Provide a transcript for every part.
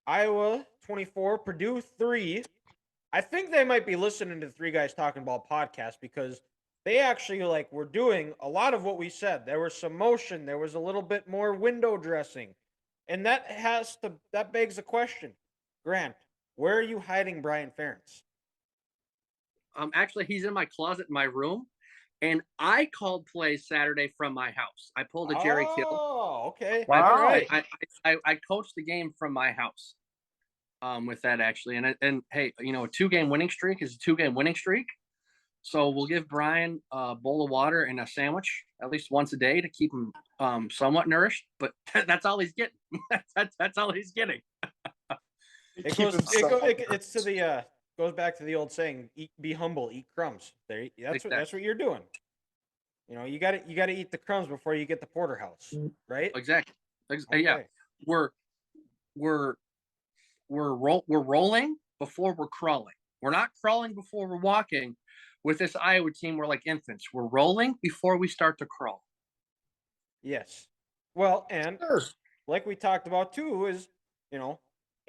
Iowa 24, Purdue 3. I think they might be listening to Three Guys Talking Ball podcast because they actually were doing a lot of what we said. There was some motion, there was a little bit more window dressing. And that begs the question. Grant, where are you hiding Brian Ferentz? Actually, he's in my closet in my room, and I called plays Saturday from my house. I pulled a Jerry Kill. Oh, okay. I All Wow. right. I coached the game from my house. With that actually, and hey, a 2-game winning streak is a 2-game winning streak. So we'll give Brian a bowl of water and a sandwich at least once a day to keep him somewhat nourished. But that's all he's getting. That's all he's getting. It Keep goes. him It go, somewhat it's to the goes back to the old saying: be humble, eat crumbs." That's what you're doing. You got to eat the crumbs before you get the porterhouse, right? Exactly. Yeah, Okay. we're we're we're rolling before we're crawling. We're not crawling before we're walking. With this Iowa team, we're like infants. We're rolling before we start to crawl. Yes. Well, and Sure. like we talked about too, is you know,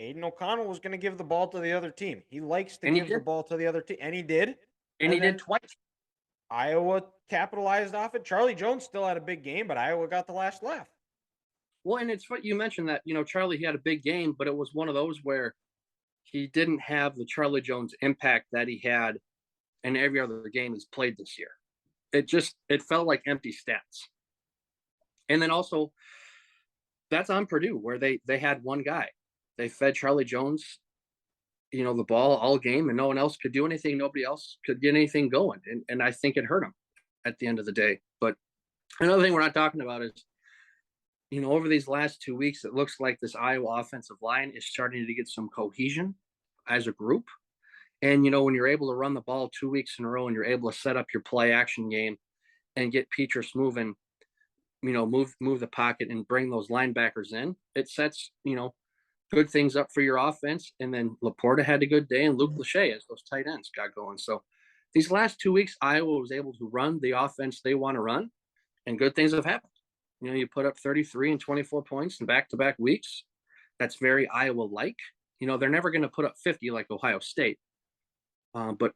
Aiden O'Connell was going to give the ball to the other team. He likes to And he give the did. ball to the other team, and he did. And he then did twice. Iowa capitalized off it. Charlie Jones still had a big game, but Iowa got the last laugh. Well, and it's what you mentioned that, Charlie, he had a big game, but it was one of those where he didn't have the Charlie Jones impact that he had in every other game he's played this year. It felt like empty stats. And then also that's on Purdue where they had one guy. They fed Charlie Jones, the ball all game and no one else could do anything. Nobody else could get anything going. And I think it hurt him at the end of the day. But another thing we're not talking about is, over these last 2 weeks, it looks like this Iowa offensive line is starting to get some cohesion as a group. And, when you're able to run the ball 2 weeks in a row and you're able to set up your play action game and get Petrus moving, move the pocket and bring those linebackers in, it sets, good things up for your offense. And then Laporta had a good day and Luke Lachey as those tight ends got going. So these last 2 weeks, Iowa was able to run the offense they want to run and good things have happened. You put up 33 and 24 points in back-to-back weeks. That's very Iowa-like. They're never going to put up 50 like Ohio State. But,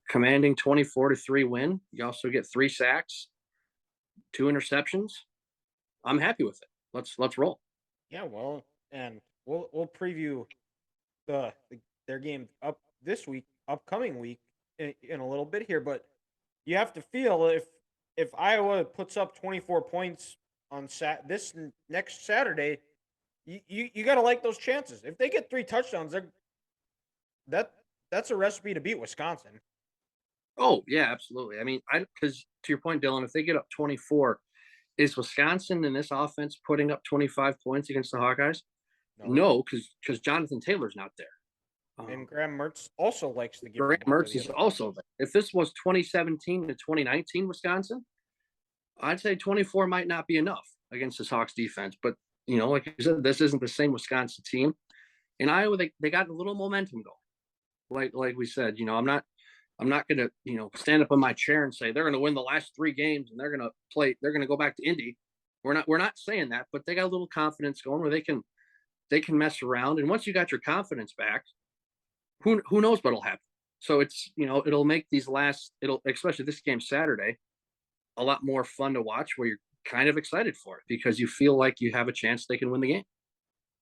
commanding 24-3 win. You also get 3 sacks, 2 interceptions. I'm happy with it. Let's roll. Yeah, well, and we'll preview their game upcoming week in a little bit here, but you have to feel if Iowa puts up 24 points on this next Saturday, you got to like those chances. If they get 3 touchdowns, that's a recipe to beat Wisconsin. Oh, yeah, absolutely. I mean, because to your point, Dylan, if they get up 24, is Wisconsin in this offense putting up 25 points against the Hawkeyes? No, because Jonathan Taylor's not there. And Graham Mertz also likes to give. Graham Mertz is also there. If this was 2017 to 2019 Wisconsin, I'd say 24 might not be enough against this Hawks defense. But, like you said, this isn't the same Wisconsin team. In Iowa, they got a little momentum going. Like we said, I'm not going to, stand up in my chair and say they're going to win the last 3 games and they're going to go back to Indy. We're not saying that, but they got a little confidence going where they can mess around. And once you got your confidence back, who knows what'll happen. So it's, it'll make especially this game Saturday, a lot more fun to watch where you're kind of excited for it because you feel like you have a chance they can win the game.